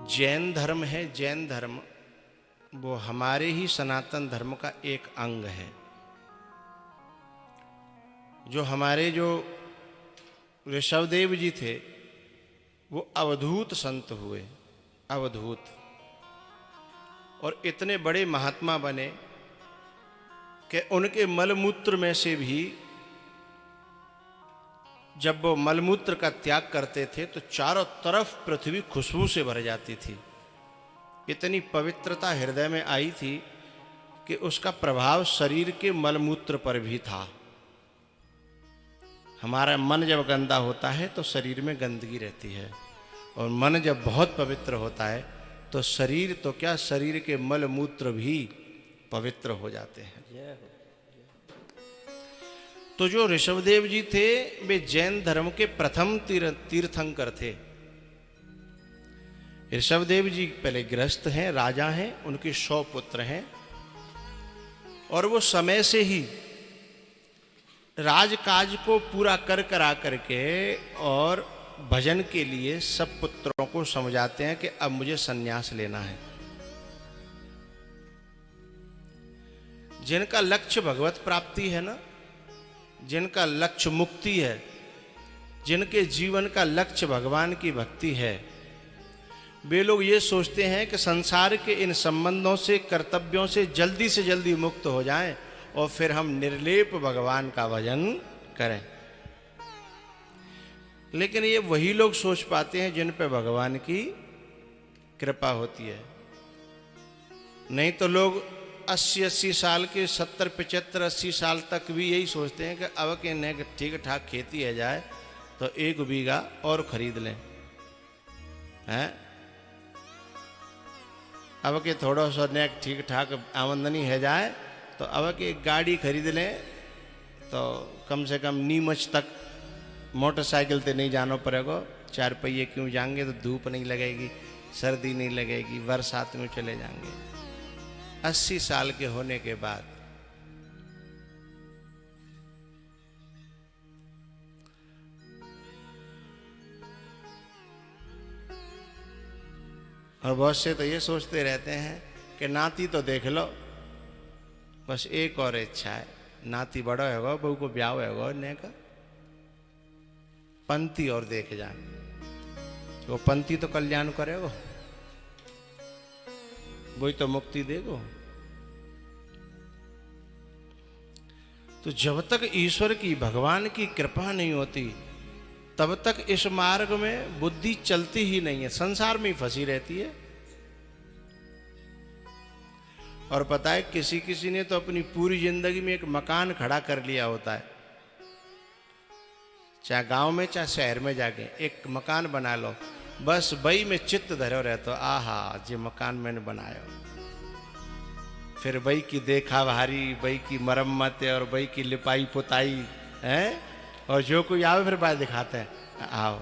जैन धर्म है, जैन धर्म वो हमारे ही सनातन धर्म का एक अंग है। जो हमारे जो ऋषभदेव जी थे वो अवधूत संत हुए, अवधूत, और इतने बड़े महात्मा बने कि उनके मलमूत्र में से भी जब वो मलमूत्र का त्याग करते थे तो चारों तरफ पृथ्वी खुशबू से भर जाती थी। इतनी पवित्रता हृदय में आई थी कि उसका प्रभाव शरीर के मलमूत्र पर भी था। हमारा मन जब गंदा होता है तो शरीर में गंदगी रहती है, और मन जब बहुत पवित्र होता है तो शरीर तो क्या, शरीर के मलमूत्र भी पवित्र हो जाते हैं। तो जो ऋषभदेव जी थे वे जैन धर्म के प्रथम तीर्थंकर थे। ऋषभदेव जी पहले गृहस्थ हैं, राजा हैं, उनके 100 पुत्र हैं, और वो समय से ही राजकाज को पूरा करा करके और भजन के लिए सब पुत्रों को समझाते हैं कि अब मुझे संन्यास लेना है। जिनका लक्ष्य भगवत प्राप्ति है ना, जिनका लक्ष्य मुक्ति है, जिनके जीवन का लक्ष्य भगवान की भक्ति है, वे लोग ये सोचते हैं कि संसार के इन संबंधों से, कर्तव्यों से जल्दी मुक्त हो जाएं और फिर हम निर्लेप भगवान का भजन करें। लेकिन ये वही लोग सोच पाते हैं जिन पे भगवान की कृपा होती है। नहीं तो लोग 80 साल के, 70, 75, 80 साल तक भी यही सोचते हैं कि अब के ठीक ठाक खेती है जाए तो 1 बीघा और खरीद लें, हैं? अब के थोड़ा सा नेक ठीक ठाक आमदनी है जाए तो अब के एक गाड़ी खरीद लें तो कम से कम नीमच तक मोटरसाइकिल से नहीं जाना पड़ेगा। 4 पहिए क्यों जाएंगे तो धूप नहीं लगेगी, सर्दी नहीं लगेगी, बरसात में चले जाएंगे। 80 साल के होने के बाद और बहुत से तो ये सोचते रहते हैं कि नाती तो देख लो, बस एक और इच्छा है, नाती बड़ा होगा, बहू को ब्याह होगा, ने का पंथी और देख जाए, वो पंथी तो कल्याण करेगा, वही तो मुक्ति देगो। तो जब तक ईश्वर की, भगवान की कृपा नहीं होती तब तक इस मार्ग में बुद्धि चलती ही नहीं है, संसार में ही फंसी रहती है। और पता है किसी किसी ने तो अपनी पूरी जिंदगी में एक मकान खड़ा कर लिया होता है, चाहे गांव में चाहे शहर में जाके एक मकान बना लो, बस वही में चित्त धरो रहते, आहा ये मकान मैंने बनाया। फिर वही की देखा भारी, वही की मरम्मत और वही की लिपाई पुताई है, और जो कोई आवे फिर बात दिखाते हैं, आओ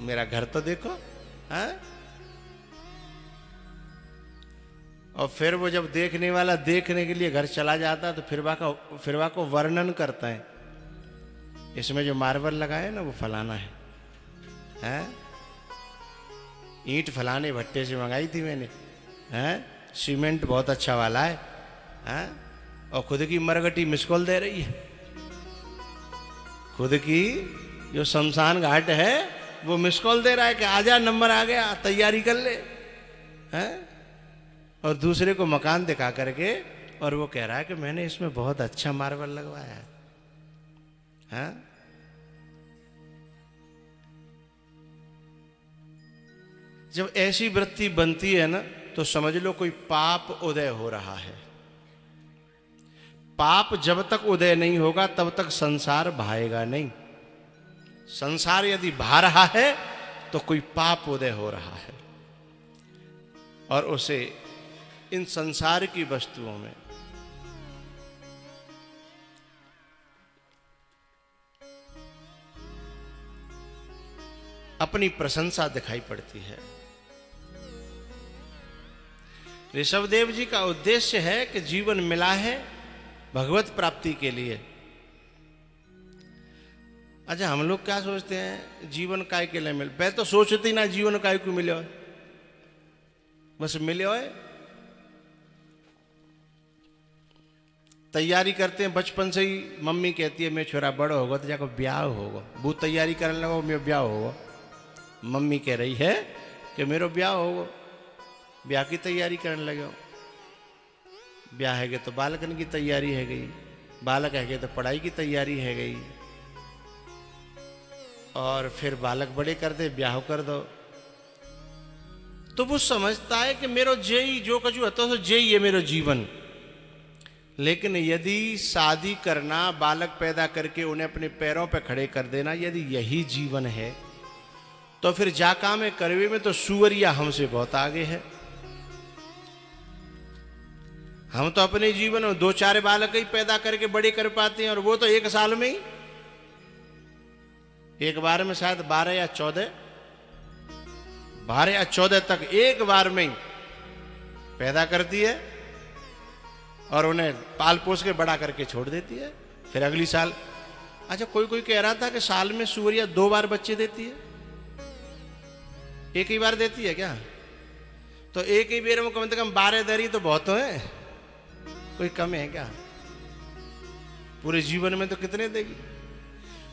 मेरा घर तो देखो, हैं? और फिर वो जब देखने वाला देखने के लिए घर चला जाता तो फिर को वर्णन करता है, इसमें जो मार्बल लगा है ना वो फलाना है, हैं? ईंट फलाने भट्टे से मंगाई थी मैंने, हैं? सीमेंट बहुत अच्छा वाला है, हैं? और खुद की मरगटी मिसकॉल दे रही है, खुद की जो शमशान घाट है वो मिसकॉल दे रहा है कि आजा, नंबर आ गया, तैयारी कर ले, हैं? और दूसरे को मकान दिखा करके और वो कह रहा है कि मैंने इसमें बहुत अच्छा मार्बल लगवाया है, हैं? जब ऐसी वृत्ति बनती है ना तो समझ लो कोई पाप उदय हो रहा है। पाप जब तक उदय नहीं होगा तब तक संसार भाएगा नहीं। संसार यदि भा रहा है तो कोई पाप उदय हो रहा है, और उसे इन संसार की वस्तुओं में अपनी प्रशंसा दिखाई पड़ती है। ऋषभदेव जी का उद्देश्य है कि जीवन मिला है भगवत प्राप्ति के लिए। अच्छा, हम लोग क्या सोचते हैं जीवन काय के लिए मिल, मैं तो सोचती ना जीवन काय को मिले, बस मिले होए, तैयारी करते हैं बचपन से ही। मम्मी कहती है मेरा छोरा बड़ा होगा तो जाकर ब्याह होगा, वो तैयारी करने लगा मेरा ब्याह होगा। मम्मी कह रही है कि मेरा ब्याह होगा, ब्याह की तैयारी करने लगे हो। ब्याह है गए तो बालकन की तैयारी है गई, बालक है गए तो पढ़ाई की तैयारी है गई, और फिर बालक बड़े कर दे ब्याह कर दो। तो वो समझता है कि मेरो जेई जो कछु होता है जेई है मेरो जीवन। लेकिन यदि शादी करना, बालक पैदा करके उन्हें अपने पैरों पर खड़े कर देना, यदि यही जीवन है तो फिर जाका में करवे में तो सुअरिया हमसे बहुत आगे है। हम तो अपने जीवन में 2-4 बालक ही पैदा करके बड़े कर पाते हैं, और वो तो 1 साल में ही, एक बार में शायद 12 या 14 तक एक बार में ही पैदा करती है और उन्हें पाल पोस के बड़ा करके छोड़ देती है। फिर अगली साल, अच्छा कोई कह रहा था कि साल में सुअरिया 2 बार बच्चे देती है, एक ही बार देती है क्या? तो एक ही बेर में कम से कम 12 दरी तो बहुत है, कोई कम है क्या? पूरे जीवन में तो कितने देगी?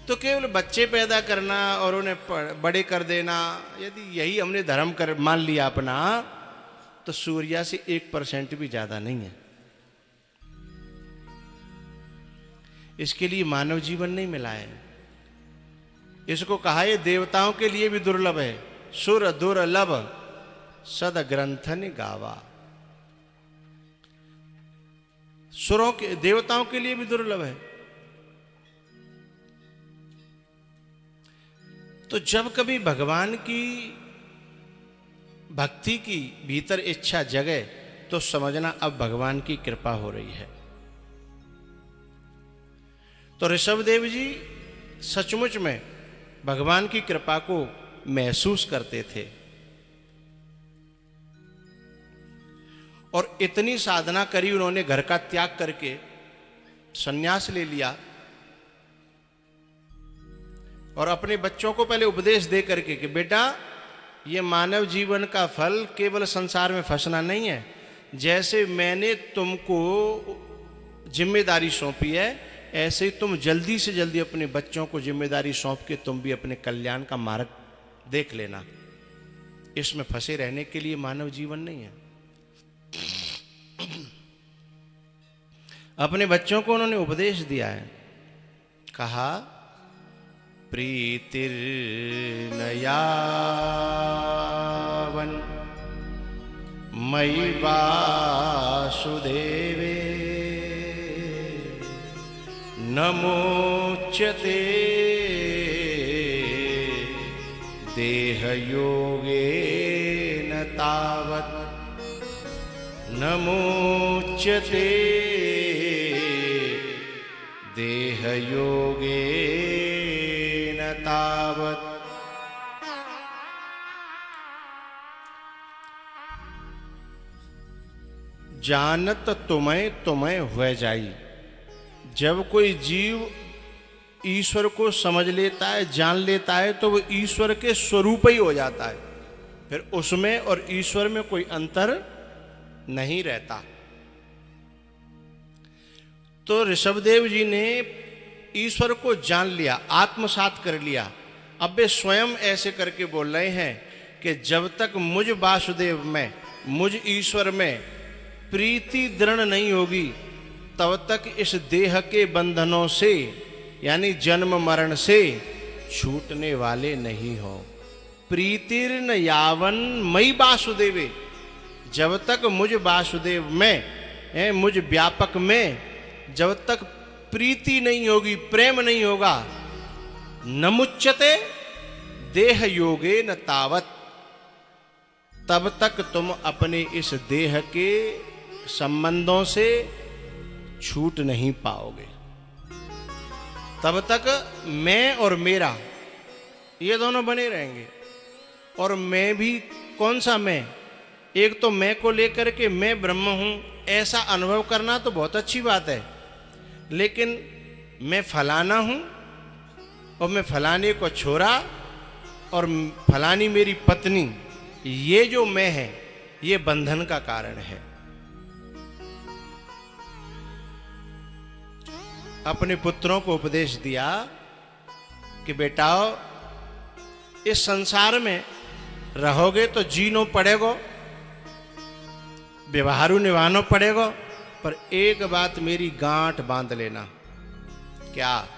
तो केवल बच्चे पैदा करना और उन्हें बड़े कर देना, यदि यही हमने धर्म कर मान लिया अपना, तो सूर्या से 1% भी ज्यादा नहीं है। इसके लिए मानव जीवन नहीं मिला है। इसको कहा है देवताओं के लिए भी दुर्लभ है, सुर दुर्लभ सद ग्रंथन गावा। सुरों के, देवताओं के लिए भी दुर्लभ है। तो जब कभी भगवान की भक्ति की भीतर इच्छा जगे तो समझना अब भगवान की कृपा हो रही है। तो ऋषभदेव जी सचमुच में भगवान की कृपा को महसूस करते थे और इतनी साधना करी, उन्होंने घर का त्याग करके संन्यास ले लिया और अपने बच्चों को पहले उपदेश दे करके कि बेटा ये मानव जीवन का फल केवल संसार में फंसना नहीं है। जैसे मैंने तुमको जिम्मेदारी सौंपी है, ऐसे तुम जल्दी से जल्दी अपने बच्चों को जिम्मेदारी सौंप के तुम भी अपने कल्याण का मार्ग देख लेना। इसमें फंसे रहने के लिए मानव जीवन नहीं है। अपने बच्चों को उन्होंने उपदेश दिया है, कहा प्रीतिर्नयावन मयि वासुदेवे नमोच्यते देहयोगेन तावत् नमोच्यते देहयोगेन तावत्। जानत तुम्हें हुए जाई। जब कोई जीव ईश्वर को समझ लेता है, जान लेता है, तो वो ईश्वर के स्वरूप ही हो जाता है। फिर उसमें और ईश्वर में कोई अंतर नहीं रहता। तो ऋषभदेव जी ने ईश्वर को जान लिया, आत्मसात कर लिया। अब वे स्वयं ऐसे करके बोल रहे हैं कि जब तक मुझ वासुदेव में, मुझ ईश्वर में प्रीति दृढ़ नहीं होगी, तब तक इस देह के बंधनों से यानी जन्म मरण से छूटने वाले नहीं हो। प्रीतिर्न यावन मई वासुदेवे। जब तक मुझ वासुदेव में, मुझ व्यापक में जब तक प्रीति नहीं होगी, प्रेम नहीं होगा, न मुच्यते देह योगे न तावत, तब तक तुम अपने इस देह के संबंधों से छूट नहीं पाओगे। तब तक मैं और मेरा ये दोनों बने रहेंगे। और मैं भी कौन सा मैं? एक तो मैं को लेकर के मैं ब्रह्म हूं ऐसा अनुभव करना तो बहुत अच्छी बात है, लेकिन मैं फलाना हूं और मैं फलाने को छोरा और फलानी मेरी पत्नी, ये जो मैं है ये बंधन का कारण है। अपने पुत्रों को उपदेश दिया कि बेटाओ, इस संसार में रहोगे तो जीनो पड़ेगो, व्यवहारू निभानो पड़ेगो, पर एक बात मेरी गांठ बांध लेना। क्या?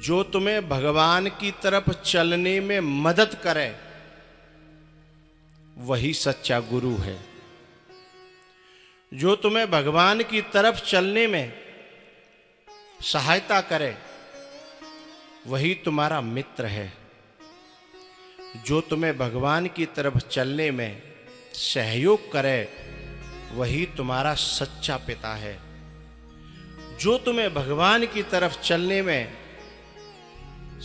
जो तुम्हें भगवान की तरफ चलने में मदद करे वही सच्चा गुरु है। जो तुम्हें भगवान की तरफ चलने में सहायता करे वही तुम्हारा मित्र है। जो तुम्हें भगवान की तरफ चलने में सहयोग करे वही तुम्हारा सच्चा पिता है। जो तुम्हें भगवान की तरफ चलने में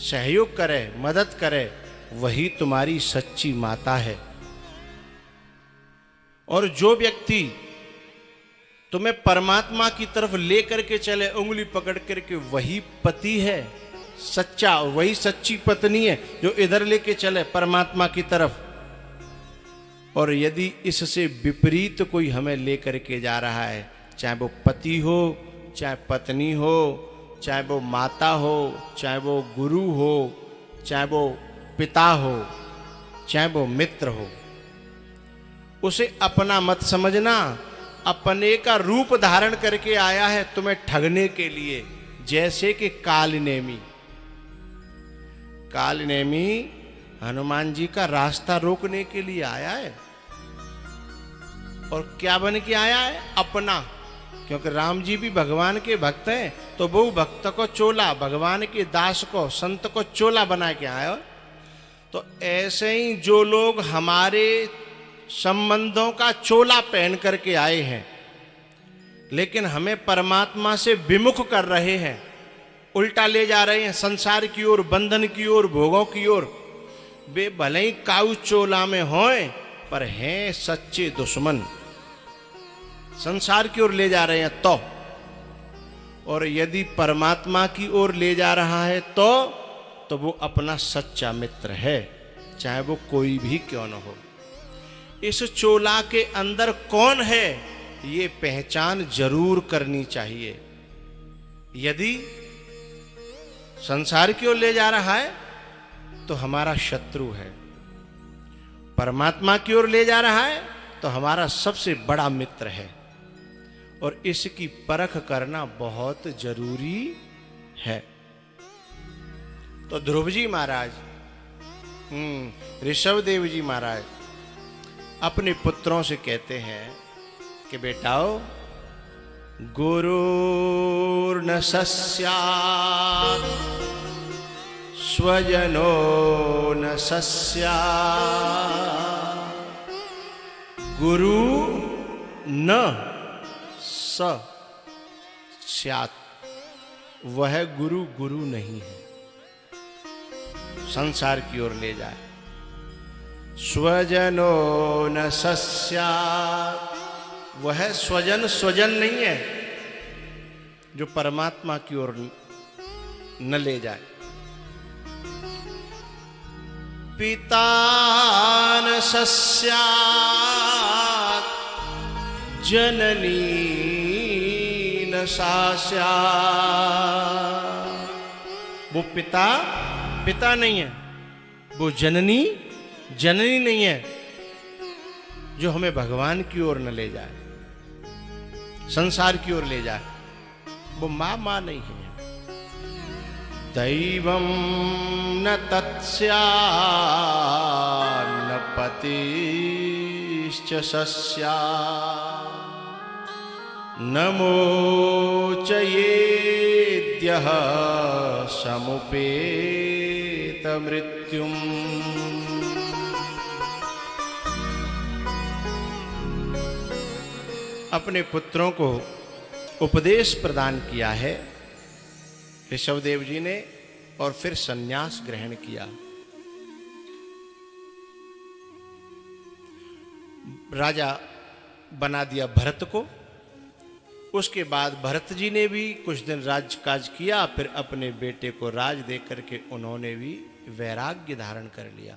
सहयोग करे, मदद करे, वही तुम्हारी सच्ची माता है। और जो व्यक्ति तुम्हें परमात्मा की तरफ लेकर के चले, उंगली पकड़ करके, वही पति है सच्चा, वही सच्ची पत्नी है जो इधर लेके चले परमात्मा की तरफ। और यदि इससे विपरीत कोई हमें लेकर के जा रहा है, चाहे वो पति हो, चाहे पत्नी हो, चाहे वो माता हो, चाहे वो गुरु हो, चाहे वो पिता हो, चाहे वो मित्र हो, उसे अपना मत समझना। अपने का रूप धारण करके आया है तुम्हें ठगने के लिए। जैसे कि कालनेमी, कालनेमी हनुमान जी का रास्ता रोकने के लिए आया है। और क्या बन के आया है? अपना। क्योंकि राम जी भी भगवान के भक्त हैं, तो वो भक्त को चोला, भगवान के दास को, संत को चोला बना के आया। तो ऐसे ही जो लोग हमारे संबंधों का चोला पहन करके आए हैं लेकिन हमें परमात्मा से विमुख कर रहे हैं, उल्टा ले जा रहे हैं संसार की ओर, बंधन की ओर, भोगों की ओर, वे भले ही काऊ चोला में हों पर हैं सच्चे दुश्मन। संसार की ओर ले जा रहे हैं तो, और यदि परमात्मा की ओर ले जा रहा है तो वो अपना सच्चा मित्र है, चाहे वो कोई भी क्यों न हो। इस चोला के अंदर कौन है ये पहचान जरूर करनी चाहिए। यदि संसार की ओर ले जा रहा है तो हमारा शत्रु है, परमात्मा की ओर ले जा रहा है तो हमारा सबसे बड़ा मित्र है। और इसकी परख करना बहुत जरूरी है। तो ध्रुव जी महाराज, ऋषभदेव जी महाराज अपने पुत्रों से कहते हैं कि बेटाओ, गुरुर्न सस्यात् स्वजनो न सस्यात्। गुरु न सस्यात्, वह गुरु गुरु नहीं है, संसार की ओर ले जाए। स्वजनो न सस्यात्, वह स्वजन स्वजन नहीं है जो परमात्मा की ओर न ले जाए। पिता न सस्यात्, जननी न सास्यात्। वो पिता पिता नहीं है, वो जननी जननी नहीं है जो हमें भगवान की ओर न ले जाए, संसार की ओर ले जाए। वो माँ माँ नहीं है। दैवं न तत्स्यात् न पतिश्च सस्यात् न मोचयेद्यः समुपेत मृत्युम्। अपने पुत्रों को उपदेश प्रदान किया है ऋषभदेव जी ने, और फिर संन्यास ग्रहण किया। राजा बना दिया भरत को। उसके बाद भरत जी ने भी कुछ दिन राजकाज किया, फिर अपने बेटे को राज देकर के उन्होंने भी वैराग्य धारण कर लिया।